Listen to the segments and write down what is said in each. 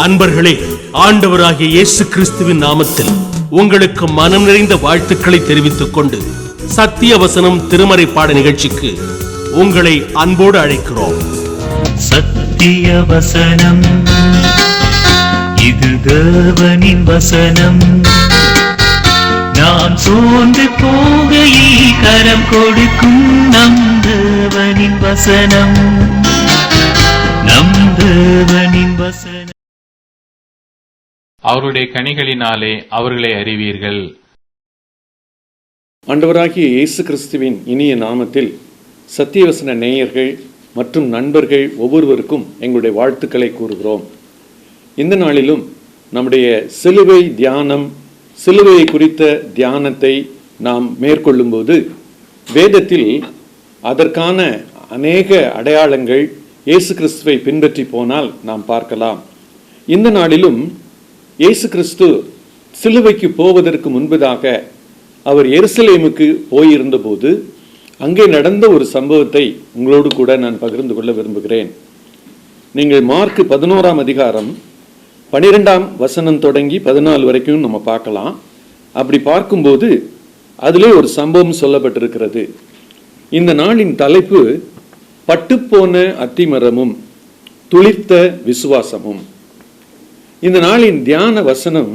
அன்பர்களே, ஆண்டவராகிய இயேசு கிறிஸ்துவின் நாமத்தில் உங்களுக்கு மனம் நிறைந்த வாழ்த்துக்களை தெரிவித்துக் கொண்டு சத்திய வசனம் திருமறை பாட நிகழ்ச்சிக்கு உங்களை அன்போடு அழைக்கிறோம். சத்திய வசனம், இது தேவனின் வசனம். நாம் சோர்ந்து போகையில் கரம் கொடுக்கும் நம் தேவனின் வசனம், நம் தேவனின் வசனம். அவருடைய கனிகளினாலே அவர்களை அறிவீர்கள். ஆண்டவராகிய இயேசு கிறிஸ்துவின் இனிய நாமத்தில் சத்தியவசன நேயர்கள் மற்றும் நண்பர்கள் ஒவ்வொருவருக்கும் எங்களுடைய வாழ்த்துக்களை கூறுகிறோம். இந்த நாளிலும் நம்முடைய சிலுவை தியானம், சிலுவையை குறித்த தியானத்தை நாம் மேற்கொள்ளும்போது வேதத்தில் அதற்கான அநேக அடையாளங்கள் இயேசு கிறிஸ்துவை பின்பற்றி போனால் நாம் பார்க்கலாம். இந்த நாளிலும் இயேசு கிறிஸ்து சிலுவைக்கு போவதற்கு முன்பதாக அவர் எருசலேமுக்கு போயிருந்த போது அங்கே நடந்த ஒரு சம்பவத்தை உங்களோடு கூட நான் பகிர்ந்து கொள்ள விரும்புகிறேன். நீங்கள் மார்க் 11ஆம் அதிகாரம் 12ஆம் வசனம் தொடங்கி 14 வரைக்கும் நம்ம பார்க்கலாம். அப்படி பார்க்கும்போது அதிலே ஒரு சம்பவம் சொல்லப்பட்டிருக்கிறது. இந்த நாளின் தலைப்பு பட்டுப்போன அத்திமரமும் துளிர்த்த விசுவாசமும். இந்த நாளின் தியான வசனம்,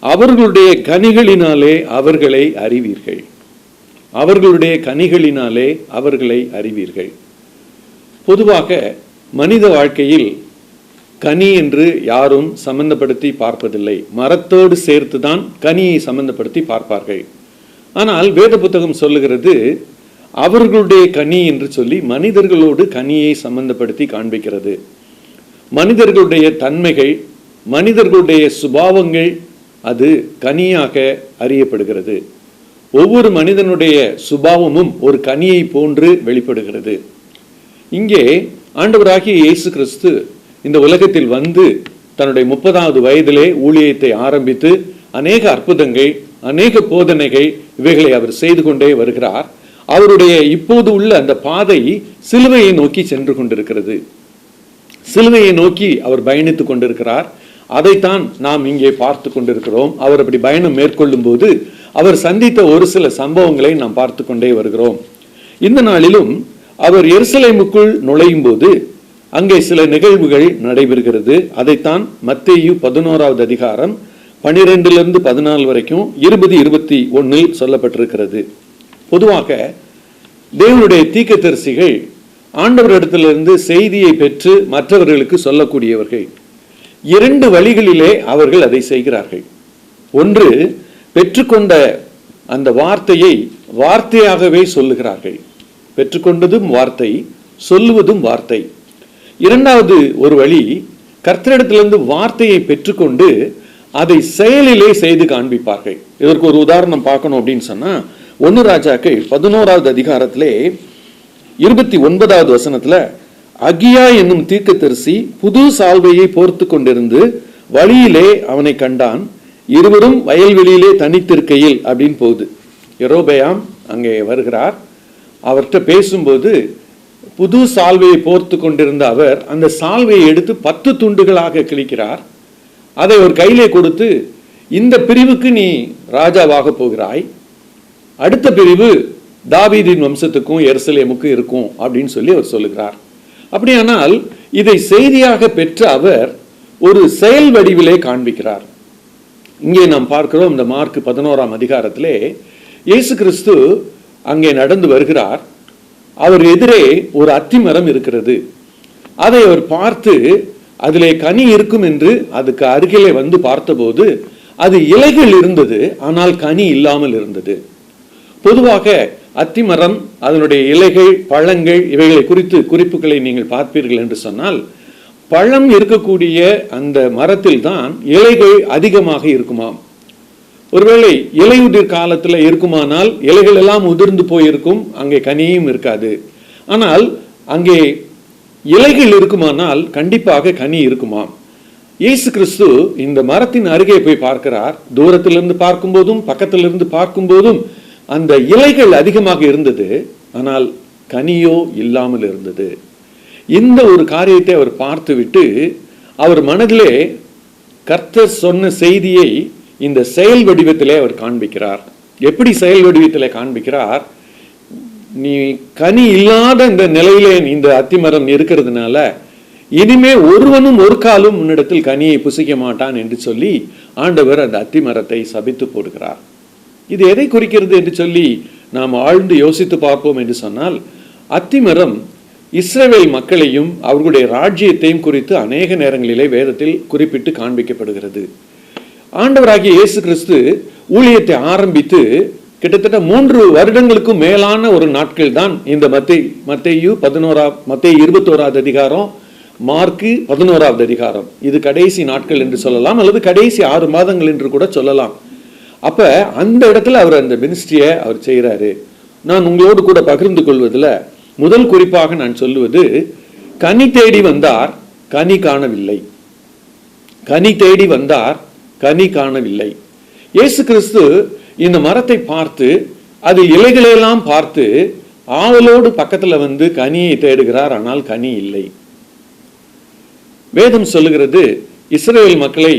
அவர்களுடைய கனிகளினாலே அவர்களை அறிவீர்கள். அவர்களுடைய கனிகளினாலே அவர்களை அறிவீர்கள். பொதுவாக மனித வாழ்க்கையில் கனி என்று யாரும் சம்பந்தப்படுத்தி பார்ப்பதில்லை. மரத்தோடு சேர்த்து தான் கனியை சம்பந்தப்படுத்தி பார்ப்பார்கள். ஆனால் வேத புத்தகம் சொல்லுகிறது அவர்களுடைய கனி என்று சொல்லி மனிதர்களோடு கனியை சம்பந்தப்படுத்தி காண்பிக்கிறது. மனிதர்களுடைய தன்மைகள், மனிதர்களுடைய சுபாவங்கள் அது கனியாக அறியப்படுகிறது. ஒவ்வொரு மனிதனுடைய சுபாவமும் ஒரு கனியை போன்று வெளிப்படுகிறது. இங்கே ஆண்டவராகிய இயேசு கிறிஸ்து இந்த உலகத்தில் வந்து தன்னுடைய 30வது வயதிலே ஊழியத்தை ஆரம்பித்து அநேக அற்புதங்கள், அநேக போதனைகள் இவைகளை அவர் செய்து கொண்டே வருகிறார். அவருடைய இப்போது உள்ள அந்த பாதை சிலுவையை நோக்கி சென்று கொண்டிருக்கிறது. சிலுவையை நோக்கி அவர் பயணித்துக் கொண்டிருக்கிறார். அதைத்தான் நாம் இங்கே பார்த்து கொண்டிருக்கிறோம். அவர் அப்படி பயணம் மேற்கொள்ளும் போது அவர் சந்தித்த ஒரு சில சம்பவங்களை நாம் பார்த்து கொண்டே வருகிறோம். இந்த நாளிலும் அவர் எருசலேமுக்குள் நுழையும் போது அங்கே சில நிகழ்வுகள் நடைபெறுகிறது. அதைத்தான் மத்தேயு 11ஆவது அதிகாரம் 12 14 வரைக்கும் 20, 21 சொல்லப்பட்டிருக்கிறது. பொதுவாக தேவனுடைய தீர்க்கதரிசிகள் ஆண்டவரிடத்திலிருந்து செய்தியை பெற்று மற்றவர்களுக்கு சொல்லக்கூடியவர்கள். 2 வழிகளிலே அவர்கள் அதை செய்கிறார்கள். ஒன்று, பெற்றுக்கொண்ட அந்த வார்த்தையை வார்த்தையாகவே சொல்லுகிறார்கள். பெற்றுக்கொண்டதும் வார்த்தை, சொல்லுவதும் வார்த்தை. இரண்டாவது ஒரு வழி, கர்த்தரிடத்திலிருந்து வார்த்தையை பெற்றுக்கொண்டு அதை செயலிலே செய்து காண்பிப்பார்கள். இதற்கு ஒரு உதாரணம் பார்க்கணும் அப்படின்னு சொன்னா 1 ராஜாக்கள் 11ஆவது அதிகாரத்திலே 29வது வசனத்துல, அகியா என்னும் தீர்க்கதரிசி புது சால்வையை போர்த்து கொண்டிருந்து வழியிலே அவனை கண்டான். இருவரும் வயல்வெளியிலே தனித்திருக்கையில் அப்படின்னு போகுது. யெரொபெயாம் அங்கே வருகிறார். அவர்கிட்ட பேசும்போது புது சால்வையை போர்த்து கொண்டிருந்த அவர் அந்த சால்வையை எடுத்து 10 துண்டுகளாக கிழிக்கிறார். அதை ஒரு கையிலே கொடுத்து, இந்த பிரிவுக்கு நீ ராஜாவாக போகிறாய், அடுத்த பிரிவு தாவீதின் வம்சத்துக்கும் எருசலேமுக்கும் இருக்கும் அப்படின்னு சொல்லி அவர் சொல்லுகிறார். அப்படியானால் இதை செய்தியாக பெற்ற அவர் ஒரு செயல் வடிவிலே காண்பிக்கிறார். இங்கே நாம் பார்க்கிறோம், இந்த மார்க் 11ஆம் அதிகாரத்திலே இயேசு கிறிஸ்து அங்கே நடந்து வருகிறார். அவர் எதிரே ஒரு அத்திமரம் இருக்கிறது. அதை அவர் பார்த்து அதிலே கனி இருக்கும் என்று அதுக்கு அருகிலே வந்து பார்த்தபோது அது இலைகள் இருந்தது, ஆனால் கனி இல்லாமல் இருந்தது. பொதுவாக அத்திமரம், அதனுடைய இலைகள், பழங்கள் இவைகளை குறித்து குறிப்புகளை நீங்கள் பார்ப்பீர்கள் என்று சொன்னால், பழம் இருக்கக்கூடிய அந்த மரத்தில் தான் இலைகள் அதிகமாக இருக்குமாம். ஒருவேளை இலையுதிர் காலத்தில் இருக்குமானால் இலைகள் எல்லாம் உதிர்ந்து போயிருக்கும், அங்கே கனியும் இருக்காது. ஆனால் அங்கே இலைகள் இருக்குமானால் கண்டிப்பாக கனி இருக்குமாம். இயேசு கிறிஸ்து இந்த மரத்தின் அருகே போய் பார்க்கிறார். தூரத்திலிருந்து பார்க்கும் போதும் பக்கத்திலிருந்து பார்க்கும் போதும் அந்த இலைகள் அதிகமாக இருந்தது, ஆனால் கனியோ இல்லாமல் இருந்தது. இந்த ஒரு காரியத்தை அவர் பார்த்துவிட்டு அவர் மனதிலே கர்த்தர் சொன்ன செய்தியை இந்த செயல் வடிவத்திலே அவர் காண்பிக்கிறார். எப்படி செயல் வடிவத்திலே காண்பிக்கிறார்? நீ கனி இல்லாத இந்த நிலையிலே இந்த அத்திமரம் இருக்கிறதுனால இனிமே ஒருவனும் ஒரு காலும் உன்னிடத்தில் கனியை புசிக்க மாட்டான் என்று சொல்லி ஆண்டவர் அந்த அத்திமரத்தை சபித்து போடுகிறார். இது எதை குறிக்கிறது என்று சொல்லி நாம் ஆழ்ந்து யோசித்து பார்ப்போம் என்று சொன்னால், அத்திமரம் இஸ்ரவேல் மக்களையும் அவர்களுடைய ராஜ்யத்தையும் குறித்து அநேக நேரங்களிலே வேதத்தில் குறிப்பிட்டு காண்பிக்கப்படுகிறது. ஆண்டவராகிய இயேசு கிறிஸ்து ஊழியத்தை ஆரம்பித்து கிட்டத்தட்ட 3 வருடங்களுக்கும் மேலான ஒரு நாட்கள் தான் இந்த மத்தேயு 21வது அதிகாரம், மார்க்கு 11வது அதிகாரம். இது கடைசி நாட்கள் என்று சொல்லலாம், அல்லது கடைசி 6 மாதங்கள் என்று கூட சொல்லலாம். அப்ப அந்த இடத்துல அவர் அந்த மினிஸ்ட்ரியை அவர் செய்கிறாரு. நான் உங்களோடு கூட பகிர்ந்து கொள்வதில் முதல் குறிப்பாக நான் சொல்லுவது, கனி தேடி வந்தார், கனி காணவில்லை. கனி தேடி வந்தார், கனி காணவில்லை. இயேசு கிறிஸ்து இந்த மரத்தை பார்த்து அதில் இலைகளெல்லாம் பார்த்து ஆவலோடு பக்கத்துல வந்து கனியை தேடுகிறார். ஆனால் கனி இல்லை. வேதம் சொல்லுகிறது இஸ்ரவேல் மக்களை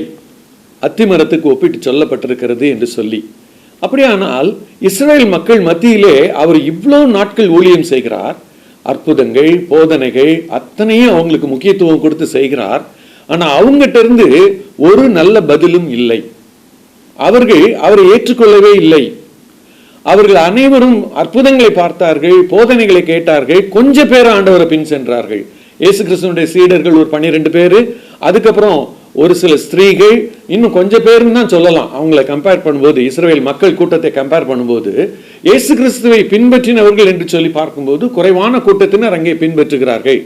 அத்திமரத்துக்கு ஒப்பிட்டு சொல்லப்பட்டிருக்கிறது என்று சொல்லி. அப்படியானால் இஸ்ரவேல் மக்கள் மத்தியிலே அவர் இவ்வளவு நாட்கள் ஊழியம் செய்கிறார். அற்புதங்கள், போதனைகள் அத்தனையும் அவங்களுக்கு முக்கியத்துவம் கொடுத்து செய்கிறார். ஆனா அவங்ககிட்ட இருந்து ஒரு நல்ல பதிலும் இல்லை. அவர்கள் அவரை ஏற்றுக்கொள்ளவே இல்லை. அவர்கள் அனைவரும் அற்புதங்களை பார்த்தார்கள், போதனைகளை கேட்டார்கள். கொஞ்சம் பேர் ஆண்டவரை பின் சென்றார்கள். இயேசு கிறிஸ்துவினுடைய சீடர்கள் ஒரு 12 பேரு, அதுக்கப்புறம் ஒரு சில ஸ்திரீகள், இன்னும் கொஞ்சம் பேருன்னு தான் சொல்லலாம். அவங்களை கம்பேர் பண்ணும்போது, இஸ்ரவேல் மக்கள் கூட்டத்தை கம்பேர் பண்ணும்போது, இயேசு கிறிஸ்துவை பின்பற்றினவர்கள் என்று சொல்லி பார்க்கும்போது குறைவான கூட்டத்தினர் அங்கே பின்பற்றுகிறார்கள்.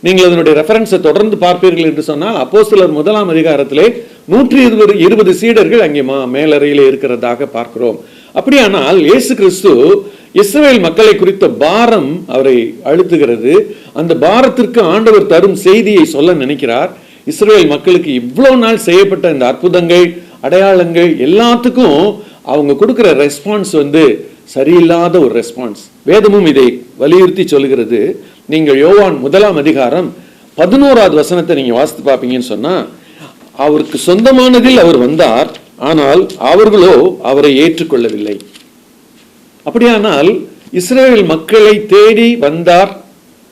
நீங்கள் அதனுடைய ரெஃபரன்ஸை தொடர்ந்து பார்ப்பீர்கள் என்று சொன்னால், அப்போஸ்தலர் 1ஆம் அதிகாரத்திலே 120 சீடர்கள் அங்கே மேலறையிலே இருக்கிறதாக பார்க்கிறோம். அப்படியானால் இயேசு கிறிஸ்து இஸ்ரவேல் மக்களை குறித்த பாரம் அவரை அழுத்துகிறது. அந்த பாரத்திற்கு ஆண்டவர் தரும் செய்தியை சொல்ல நினைக்கிறார். இஸ்ரவேல் மக்களுக்கு இவ்வளவு நாள் செய்யப்பட்ட இந்த அற்புதங்கள், அடையாளங்கள் எல்லாத்துக்கும் அவங்க கொடுக்கிற ரெஸ்பான்ஸ் சரியில்லாத ஒரு ரெஸ்பான்ஸ். வேதமும் இதை வலியுறுத்தி சொல்லுகிறது. நீங்கள் யோவான் 1ஆம் அதிகாரம் 11வது வசனத்தை நீங்க வாசித்து பார்ப்பீங்கன்னு சொன்னா, அவருக்கு சொந்தமானதில் அவர் வந்தார், ஆனால் அவர்களோ அவரை ஏற்றுக்கொள்ளவில்லை. அப்படியானால் இஸ்ரவேல் மக்களை தேடி வந்தார்.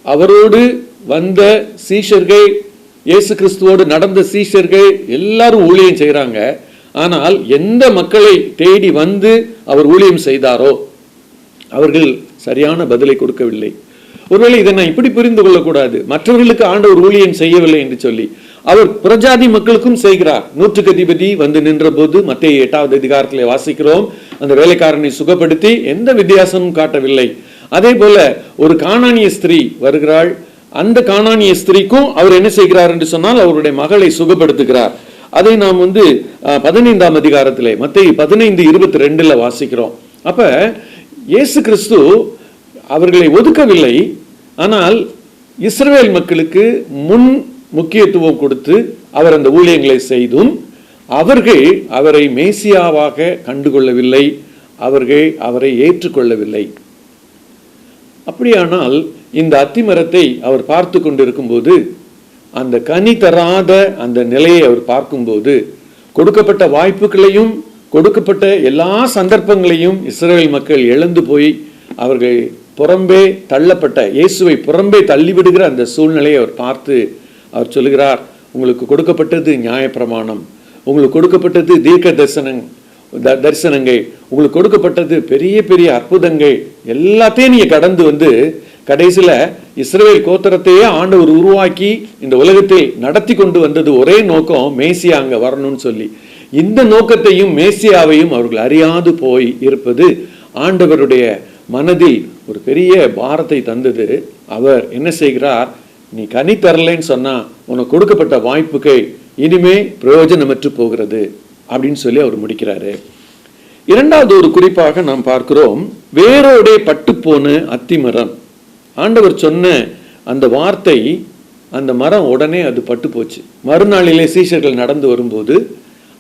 அவரோடு வந்த சீஷர்கள், இயேசு கிறிஸ்துவோடு நடந்த சீஷர்கள் எல்லாரும் ஊழியம் செய்யறாங்க. ஆனால் எந்த மக்களை தேடி வந்து அவர் ஊழியம் செய்தாரோ அவர்கள் சரியான பதிலை கொடுக்கவில்லை. ஒருவேளை இதை நான் இப்படி புரிந்து கொள்ளக்கூடாது, மற்றவர்களுக்கு ஆண்டவர் ஊழியம் செய்யவில்லை என்று சொல்லி. அவர் புறஜாதி மக்களுக்கும் செய்கிறார். 100க்கு அதிபதி வந்து நின்ற போது மத்தேயு 8வது அதிகாரத்திலே வாசிக்கிறோம், அந்த வேலைக்காரனை சுகப்படுத்தி எந்த வித்தியாசமும் காட்டவில்லை. அதே போல ஒரு கானானிய ஸ்திரீ வருகிறாள். அந்த கானானிய ஸ்திரீக்கும் அவர் என்ன செய்கிறார் என்று சொன்னால் அவருடைய மகளை சுகப்படுத்துகிறார். அதை நாம் 15ஆம் அதிகாரத்திலே மத்தேயு 15:22 வாசிக்கிறோம். அப்ப இயேசு கிறிஸ்து அவர்களை ஒதுக்கவில்லை. ஆனால் இஸ்ரவேல் மக்களுக்கு முக்கியத்துவம் கொடுத்து அவர் அந்த ஊழியங்களை செய்தும் அவர்கள் அவரை மேசியாவாக கண்டுகொள்ளவில்லை. அவர்கள் அவரை ஏற்றுக்கொள்ளவில்லை. அப்படியானால் இந்த அத்திமரத்தை அவர் பார்த்து கொண்டிருக்கும் போது, அந்த கனி தராத அந்த நிலையை அவர் பார்க்கும்போது, கொடுக்கப்பட்ட வாய்ப்புகளையும் கொடுக்கப்பட்ட எல்லா சந்தர்ப்பங்களையும் இஸ்ரவேல் மக்கள் இழந்து போய் அவர்கள் புறம்பே தள்ளப்பட்ட, இயேசுவை புறம்பே தள்ளிவிடுகிற அந்த சூழ்நிலையை அவர் பார்த்து அவர் சொல்லுகிறார், உங்களுக்கு கொடுக்கப்பட்டது நியாயப்பிரமாணம், உங்களுக்கு கொடுக்கப்பட்டது தீர்க்க தரிசனங்கள், உங்களுக்கு கொடுக்கப்பட்டது பெரிய பெரிய அற்புதங்கள், எல்லாத்தையும் நீங்க கடந்து கடைசியில இஸ்ரவேல் கோத்திரத்தையே ஆண்டவர் உருவாக்கி இந்த உலகத்தை நடத்தி கொண்டு வந்தது ஒரே நோக்கம், மேசியா அங்க வரணும்னு சொல்லி. இந்த நோக்கத்தையும் மேசியாவையும் அவர்கள் அறியாது போய் இருப்பது ஆண்டவருடைய மனதில் ஒரு பெரிய பாரத்தை தந்தது. அவர் என்ன செய்கிறார், நீ கனி தரலைன்னு சொன்னா உனக்கு கொடுக்கப்பட்ட வாய்ப்புகள் இனிமே பிரயோஜனமற்று போகிறது அப்படின்னு சொல்லி அவர் முடிக்கிறாரு. இரண்டாவது ஒரு குறிப்பாக நாம் பார்க்கிறோம், வேரோடே பட்டு போன அத்திமரம். ஆண்டவர் சொன்ன அந்த வார்த்தை, அந்த மரம் உடனே அது பட்டு போச்சு. மறுநாளிலே சீஷர்கள் நடந்து வரும்போது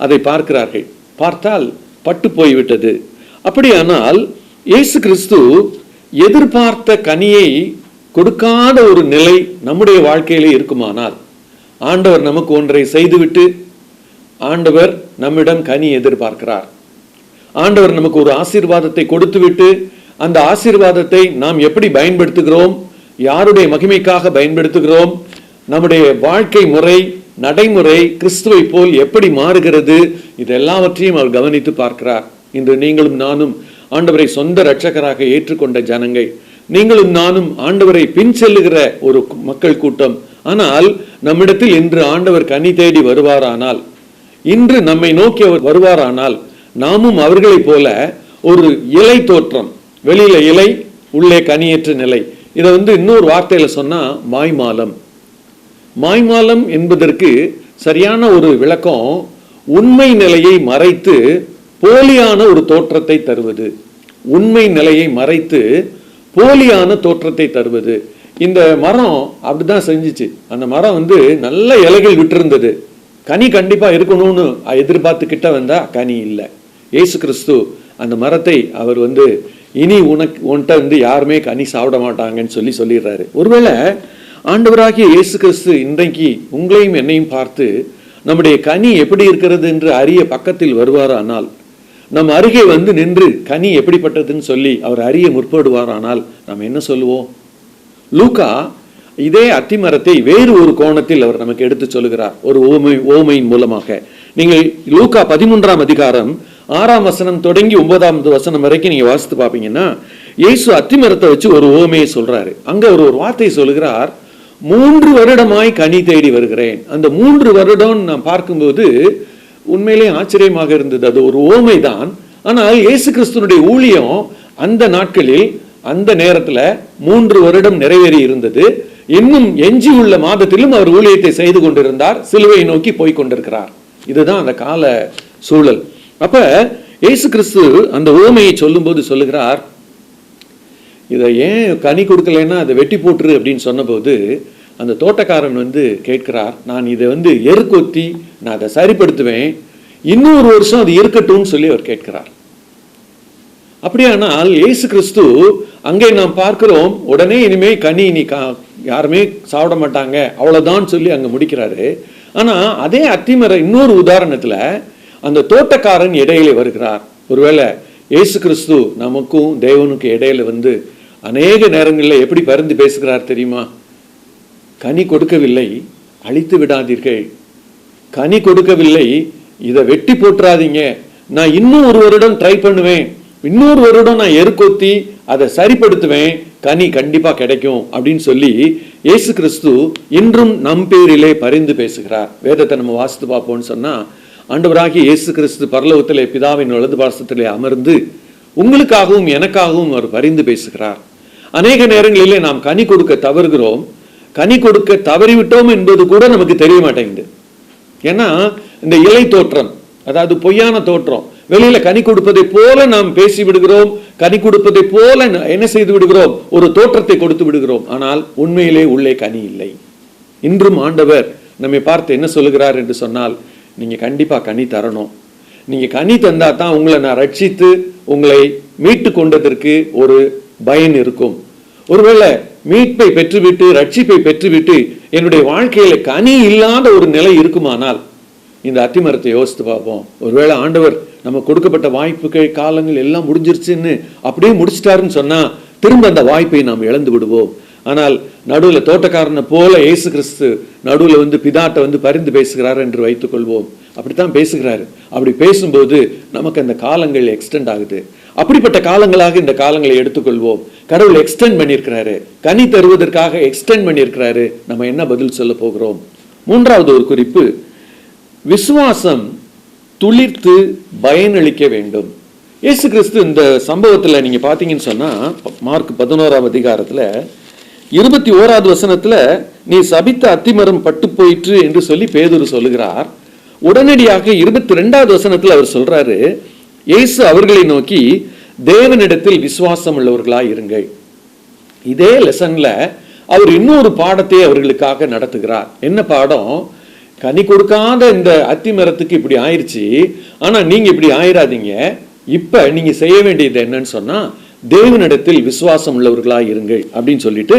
அதை பார்க்கிறார்கள். பார்த்தால் பட்டு போய்விட்டது. அப்படியானால் இயேசு கிறிஸ்து எதிர்பார்த்த கனியை கொடுக்காத ஒரு நிலை நம்முடைய வாழ்க்கையிலே இருக்குமானால், ஆண்டவர் நமக்கு ஒன்றை செய்துவிட்டு ஆண்டவர் நம்மிடம் கனி எதிர்பார்க்கிறார். ஆண்டவர் நமக்கு ஒரு ஆசீர்வாதத்தை கொடுத்துவிட்டு அந்த ஆசீர்வாதத்தை நாம் எப்படி பயன்படுத்துகிறோம், யாருடைய மகிமைக்காக பயன்படுத்துகிறோம், நம்முடைய வாழ்க்கை முறை நடைமுறை கிறிஸ்துவை போல் எப்படி மாறுகிறது, இது எல்லாவற்றையும் அவர் கவனித்து பார்க்கிறார். இன்று நீங்களும் நானும் ஆண்டவரை சொந்த இரட்சகராக ஏற்றுக்கொண்ட ஜனங்கள், நீங்களும் நானும் ஆண்டவரை பின் செல்லுகிற ஒரு மக்கள் கூட்டம். ஆனால் நம்மிடத்தில் இன்று ஆண்டவர் கனி தேடி வருவாரானால், இன்று நம்மை நோக்கி அவர் வருவாரானால், நாமும் அவர்களைப் போல ஒரு இலை தோற்றம், வெளியில இலை உள்ளே கனியற்ற நிலை. இதை இன்னொரு வார்த்தையில சொன்னா மாய்மாலம். மாய்மாலம் என்பதற்கு சரியான ஒரு விளக்கம், உண்மை நிலையை மறைத்து போலியான ஒரு தோற்றத்தை தருவது. உண்மை நிலையை மறைத்து போலியான தோற்றத்தை தருவது. இந்த மரம் அப்படிதான் செஞ்சிச்சு. அந்த மரம் நல்ல இலைகள் விட்டிருந்தது, கனி கண்டிப்பா இருக்கணும்னு எதிர்பார்த்துக்கிட்ட வந்தா கனி இல்லை. இயேசு கிறிஸ்து அந்த மரத்தை அவர் இனி உன்கிட்ட யாருமே கனி சாப்பிட மாட்டாங்கன்னு சொல்லிடுறாரு. ஒருவேளை ஆண்டவராகிய இயேசு கிறிஸ்து இன்றைக்கு உங்களையும் என்னையும் பார்த்து நம்முடைய கனி எப்படி இருக்கிறது என்று அறிய பக்கத்தில் வருவாரானால், நம் அருகே நின்று கனி எப்படிப்பட்டதுன்னு சொல்லி அவர் அறிய முற்படுவாரானால் நாம் என்ன சொல்லுவோம்? லூக்கா இதே அத்திமரத்தை வேறு ஒரு கோணத்தில் அவர் நமக்கு எடுத்து சொல்லுகிறார், ஒரு ஓமையின் மூலமாக. நீங்கள் லூக்கா 13ஆம் அதிகாரம் 6ஆம் வசனம் தொடங்கி 9ஆவது வசனம் வரைக்கும் நீங்க வாசித்து பார்ப்பீங்கன்னா, இயேசு அத்திமரத்தை வச்சு ஒரு ஓமையை சொல்றாரு. அங்க ஒரு வார்த்தை சொல்லுகிறார், 3 வருடமாய் கனி தேடி வருகிறேன். அந்த 3 வருடம் நான் பார்க்கும்போது உண்மையிலே ஆச்சரியமாக இருந்தது. அது ஒரு ஓமை தான். ஆனால் இயேசு கிறிஸ்துனுடைய ஊழியம் அந்த நாட்களில் அந்த நேரத்துல 3 வருடம் நிறைவேறி இருந்தது. இன்னும் எஞ்சி உள்ள மாதத்திலும் அவர் ஊழியத்தை செய்து கொண்டிருந்தார், சிலுவை நோக்கி போய் கொண்டிருக்கிறார். இதுதான் அந்த கால சூழல். அப்ப இயேசு கிறிஸ்து அந்த ஓமையை சொல்லும் போது சொல்லுகிறார், இதை ஏன் கனி கொடுக்கலைன்னா அதை வெட்டி போட்டுரு அப்படின்னு சொன்னபோது அந்த தோட்டக்காரன் கேட்கிறார், நான் இதை எருக்கொத்தி நான் அதை சரிப்படுத்துவேன், இன்னொரு வருஷம் அது இருக்கட்டும்னு சொல்லி அவர் கேட்கிறார். அப்படியானால் இயேசு கிறிஸ்து அங்கே நாம் பார்க்கிறோம், உடனே இனிமே கனி நீ யாருமே சாப்பிட மாட்டாங்க அவ்வளவுதான் சொல்லி அங்க முடிக்கிறாரு. ஆனா அதே அத்திமர இன்னொரு உதாரணத்துல அந்த தோட்டக்காரன் இடையில வருகிறார். ஒருவேளை இயேசு கிறிஸ்து நமக்கும் தேவனுக்கு இடையில அநேக நேரங்களில் எப்படி பரிந்து பேசுகிறார் தெரியுமா? கனி கொடுக்கவில்லை, அழித்து விடாதீர்கள். கனி கொடுக்கவில்லை, இதை வெட்டி போட்டுறாதீங்க. நான் இன்னும் ஒரு வருடம் ட்ரை பண்ணுவேன், இன்னொரு வருடம் நான் எருக்கொத்தி அதை சரிப்படுத்துவேன், கனி கண்டிப்பா கிடைக்கும் அப்படின்னு சொல்லி இயேசு கிறிஸ்து இன்றும் நம் பேரிலே பரிந்து பேசுகிறார். வேதத்தை நம்ம வாசித்து பார்ப்போம்னு சொன்னா, ஆண்டவராகிய இயேசு கிறிஸ்து பரலோகத்திலே பிதாவின் வலது பாசத்திலே அமர்ந்து உங்களுக்காகவும் எனக்காகவும் அவர் பரிந்து பேசுகிறார். அநேக நேரங்களிலே நாம் கனி கொடுக்க தவறுகிறோம். கனி கொடுக்க தவறிவிட்டோம் என்பது கூட நமக்கு தெரிய மாட்டேங்குது. ஏன்னா இந்த இலை தோற்றம், அதாவது பொய்யான தோற்றம், வெளியில கனி கொடுப்பதை போல நாம் பேசி விடுகிறோம், கனி கொடுப்பதை போல என்ன செய்து விடுகிறோம், ஒரு தோற்றத்தை கொடுத்து விடுகிறோம். ஆனால் உண்மையிலே உள்ளே கனி இல்லை. இன்றும் ஆண்டவர் நம்மை பார்த்து என்ன சொல்லுகிறார் என்று சொன்னால், நீங்க கண்டிப்பா கனி தரணும். நீங்க கனி தந்தா தான் உங்களை நான் ரட்சித்து உங்களை மீட்டு கொண்டதற்கு ஒரு பயன் இருக்கும். ஒருவேளை மீட்பை பெற்றுவிட்டு ரட்சிப்பை பெற்றுவிட்டு என்னுடைய வாழ்க்கையில கனி இல்லாத ஒரு நிலை இருக்குமானால், இந்த அத்திமரத்தை யோசித்து பார்ப்போம். ஒருவேளை ஆண்டவர் நம்ம கொடுக்கப்பட்ட வாய்ப்புகள் காலங்கள் எல்லாம் முடிஞ்சிருச்சுன்னு அப்படியே முடிச்சிட்டாருன்னு சொன்னா திரும்ப அந்த வாய்ப்பை நாம் இழந்து விடுவோம். ஆனால் நடுவில் தோட்டக்காரனை போல இயேசு கிறிஸ்து நடுவில் பிதாட்ட பரிந்து பேசுகிறார் என்று வைத்துக் கொள்வோம். அப்படித்தான் பேசுகிறாரு. அப்படி பேசும்போது நமக்கு அந்த காலங்கள் எக்ஸ்டெண்ட் ஆகுது. அப்படிப்பட்ட காலங்களாக இந்த காலங்களை எடுத்துக்கொள்வோம். கடவுள் எக்ஸ்டெண்ட் பண்ணியிருக்கிறாரு, கனி தருவதற்காக எக்ஸ்டெண்ட் பண்ணியிருக்கிறாரு. நம்ம என்ன பதில் சொல்ல போகிறோம்? 3வது ஒரு குறிப்பு, விசுவாசம் துளிர்த்து பயனளிக்க வேண்டும். இயேசு கிறிஸ்து இந்த சம்பவத்துல நீங்க பாத்தீங்கன்னு சொன்னா, மார்க் 11ஆம் அதிகாரத்துல 21வது வசனத்துல, நீ சபித்த அத்திமரம் பட்டு போயிற்று என்று சொல்லி பேதுரு சொல்லுகிறார். உடனடியாக 22வது வசனத்துல அவர் சொல்றாரு, இயேசு அவர்களை நோக்கி தேவனிடத்தில் விசுவாசம் உள்ளவர்களாய் இருங்கள். இதே லெசன்ல அவர் இன்னொரு பாடத்தை அவர்களுக்காக நடத்துகிறார். என்ன பாடம்? கனி கொடுக்காத இந்த அத்திமரத்துக்கு இப்படி ஆயிடுச்சு, ஆனா நீங்க இப்படி ஆயிராதீங்க. இப்ப நீங்க செய்ய வேண்டியது என்னன்னு சொன்னா, தேவனிடத்தில் விசுவாசம் உள்ளவர்களாய் இருங்கள் அப்படின்னு சொல்லிட்டு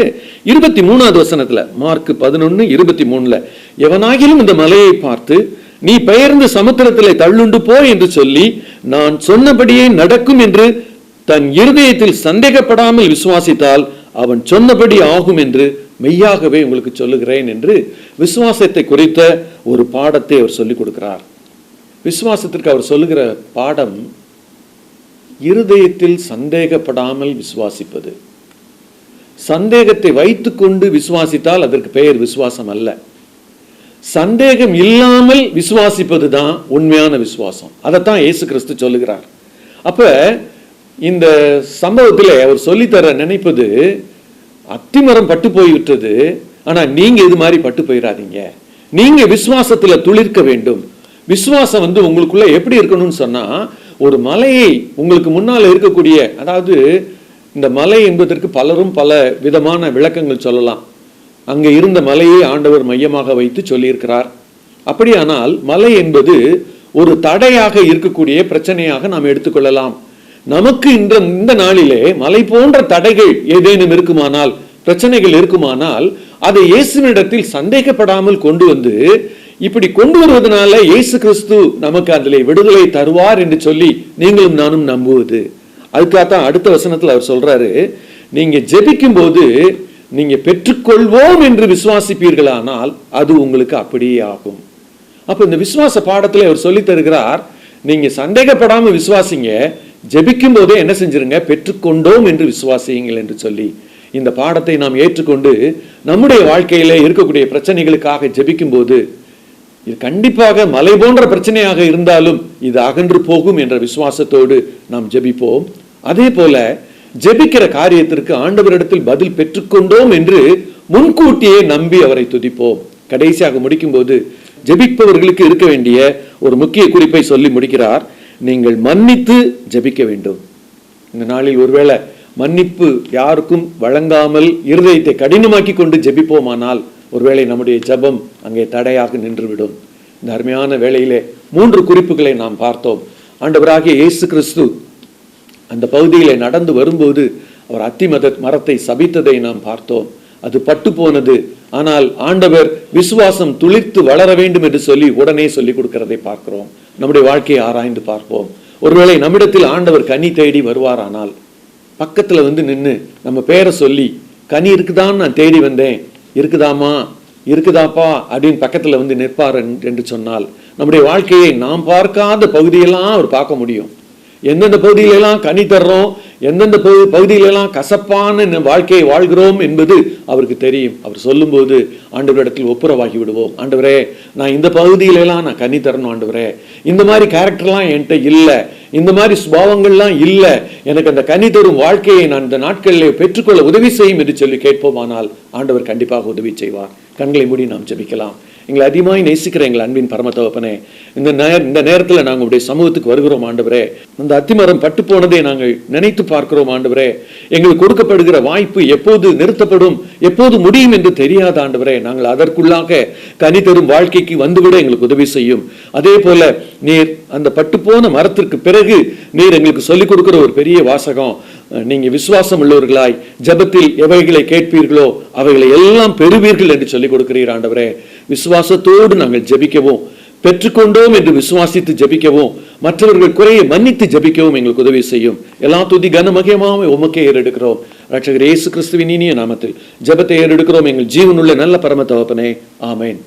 23வது வசனத்துல, மார்க் 11:23, எவனாகிலும் இந்த மலையை பார்த்து நீ பெயர்ந்து சமுத்திரத்திலே தள்ளுண்டு போ என்று சொல்லி நான் சொன்னபடியே நடக்கும் என்று தன் இருதயத்தில் சந்தேகப்படாமல் விசுவாசித்தால் அவன் சொன்னபடி ஆகும் என்று மெய்யாகவே உங்களுக்கு சொல்லுகிறேன் என்று விசுவாசத்தை குறித்த ஒரு பாடத்தை அவர் சொல்லிக் கொடுக்கிறார். விசுவாசத்திற்கு அவர் சொல்லுகிற பாடம் இருதயத்தில் சந்தேகப்படாமல் விசுவாசிப்பது. சந்தேகத்தை வைத்துக்கொண்டு விசுவாசித்தால் அதற்கு பெயர் விசுவாசம் அல்ல. சந்தேகம் இல்லாமல் விசுவாசிப்பது தான் உண்மையான விசுவாசம். அதைத்தான் இயேசு கிறிஸ்து சொல்லுகிறார். அப்ப இந்த சம்பவத்தில் அவர் சொல்லித்தர நினைப்பது, அத்திமரம் பட்டு போய்விட்டது, ஆனா நீங்க இது மாதிரி பட்டு போயிடாதீங்க. நீங்க விசுவாசத்துல துளிர்க்க வேண்டும். விசுவாசம் உங்களுக்குள்ள எப்படி இருக்கணும்னு சொன்னா, ஒரு மலையை உங்களுக்கு முன்னால் இருக்கக்கூடிய, அதாவது இந்த மலை என்பதற்கு பலரும் பல விதமான விளக்கங்கள் சொல்லலாம். அங்க இருந்த மலையை ஆண்டவர் மையமாக வைத்து சொல்லியிருக்கிறார். அப்படியானால் மலை என்பது ஒரு தடையாக இருக்கக்கூடிய பிரச்சனையாக நாம் எடுத்துக்கொள்ளலாம். நமக்கு இந்த நாளிலே மலை போன்ற தடைகள் ஏதேனும் இருக்குமானால், பிரச்சனைகள் இருக்குமானால், அதை இயேசுவினிடத்தில் சந்தேகப்படாமல் கொண்டு வந்து, இப்படி கொண்டு வருவதனால இயேசு கிறிஸ்து நமக்கு அதிலே விடுதலை தருவார் என்று சொல்லி நீங்களும் நானும் நம்புவது. அதுக்காகத்தான் அடுத்த வசனத்தில் அவர் சொல்றாரு, நீங்க ஜெபிக்கும் போது நீங்க பெற்றுக்கொள்வோம் என்று விசுவாசிப்பீர்களானால் அது உங்களுக்கு அப்படியே ஆகும். அப்ப இந்த விசுவாச பாடத்துல அவர் சொல்லி தருகிறார், நீங்க சந்தேகப்படாம விசுவாசிங்க, ஜெபிக்கும் போதே என்ன செஞ்சிருங்க, பெற்றுக்கொண்டோம் என்று விசுவாசியுங்கள் என்று சொல்லி இந்த பாடத்தை நாம் ஏற்றுக்கொண்டு நம்முடைய வாழ்க்கையில இருக்கக்கூடிய பிரச்சனைகளுக்காக ஜெபிக்கும் போது, இது கண்டிப்பாக மலை போன்ற பிரச்சனையாக இருந்தாலும் இது அகன்று போகும் என்ற விசுவாசத்தோடு நாம் ஜெபிப்போம். அதே போல ஜெபிக்கிற காரியத்திற்கு ஆண்டவரிடத்தில் பதில் பெற்றுக்கொண்டோம் என்று முன்கூட்டியே நம்பி அவரை துதிப்போம். கடைசியாக முடிக்கும் போது ஜெபிப்பவர்களுக்கு இருக்க வேண்டிய ஒரு முக்கிய குறிப்பை சொல்லி முடிக்கிறார், நீங்கள் மன்னித்து ஜெபிக்க வேண்டும். இந்த நாளில் ஒருவேளை மன்னிப்பு யாருக்கும் வழங்காமல் இருதயத்தை கடினமாக்கி கொண்டு ஜெபிப்போமானால் ஒருவேளை நம்முடைய ஜெபம் அங்கே தடையாக நின்றுவிடும். இந்த அருமையான வேளையிலே 3 குறிப்புகளை நாம் பார்த்தோம். ஆண்டவராகிய இயேசு கிறிஸ்து அந்த பகுதியிலே நடந்து வரும்போது அவர் அத்தி மரத்தை சபித்ததை நாம் பார்த்தோம். அது பட்டு போனது. ஆனால் ஆண்டவர் விசுவாசம் துளிர்த்து வளர வேண்டும் என்று சொல்லி உடனே சொல்லிக் கொடுக்கிறதை பார்க்கிறோம். நம்முடைய வாழ்க்கையை ஆராய்ந்து பார்ப்போம். ஒருவேளை நம்மிடத்தில் ஆண்டவர் கனி தேடி வருவாரானால், பக்கத்துல நின்று நம்ம பேரை சொல்லி, கனி இருக்குதான்னு நான் தேடி வந்தேன், இருக்குதாமா, இருக்குதாப்பா அப்படின்னு பக்கத்துல நிற்பார் என்று சொன்னால், நம்முடைய வாழ்க்கையை நாம் பார்க்காத பகுதியெல்லாம் அவர் பார்க்க முடியும். எந்தெந்த பகுதியிலெல்லாம் கனி தர்றோம், எந்தெந்த பகுதியிலெல்லாம் கசப்பான வாழ்க்கையை வாழ்கிறோம் என்பது அவருக்கு தெரியும். அவர் சொல்லும் போது ஆண்டவரிடத்தில் ஒப்புரவாகி விடுவோம். ஆண்டவரே, நான் இந்த பகுதியிலெல்லாம் நான் கனி தரணும், ஆண்டவரே இந்த மாதிரி கேரக்டர்லாம் என்கிட்ட இல்லை, இந்த மாதிரி சுபாவங்கள்லாம் இல்லை, எனக்கு அந்த கனி தரும் வாழ்க்கையை நான் இந்த நாட்களிலே பெற்றுக்கொள்ள உதவி செய்யும் என்று சொல்லி கேட்போமானால் ஆண்டவர் கண்டிப்பாக உதவி செய்வார். கண்களை மூடி நாம் ஜெபிக்கலாம். எங்களை அதிகமாய் நேசிக்கிற எங்கள் அன்பின் பரம தகப்பனே, இந்த நேரத்தில் நாங்கள் உடைய சமூகத்துக்கு வருகிறோம் ஆண்டவரே. அந்த அத்திமரம் பட்டு போனதை நாங்கள் நினைத்து பார்க்கிறோம் ஆண்டவரே. எங்களுக்கு கொடுக்கப்படுகிற வாய்ப்பு எப்போது நிறுத்தப்படும், எப்போது முடியும் என்று தெரியாத ஆண்டவரே. நாங்கள் அதற்குள்ளாக கனி தரும் வாழ்க்கைக்கு வந்துவிட எங்களுக்கு உதவி செய்யும். அதே போல நீர் அந்த பட்டு போன மரத்திற்கு பிறகு நீர் எங்களுக்கு சொல்லிக் கொடுக்கிற ஒரு பெரிய வாசகம், நீங்க விசுவாசம் உள்ளவர்களாய் ஜெபத்தில் எவைகளை கேட்பீர்களோ அவைகளை எல்லாம் பெறுவீர்கள் என்று சொல்லிக் கொடுக்கிறீர் ஆண்டவரே. விசுவாசத்தோடு நாங்கள் ஜெபிக்கவும், பெற்றுக்கொண்டோம் என்று விசுவாசித்து ஜெபிக்கவும், மற்றவர்கள் குறையை மன்னித்து ஜெபிக்கவும் எங்களுக்கு உதவி செய்யும். எல்லா துதி கனமகியமாவே உமக்கே ஏறெடுக்கிறோம். ரட்சகர் இயேசு கிறிஸ்துவின் இனிய நாமத்தில் ஜெபத்தை ஏறெடுக்கிறோம் எங்கள் ஜீவனுள்ள நல்ல பரம தகப்பனே. ஆமென்.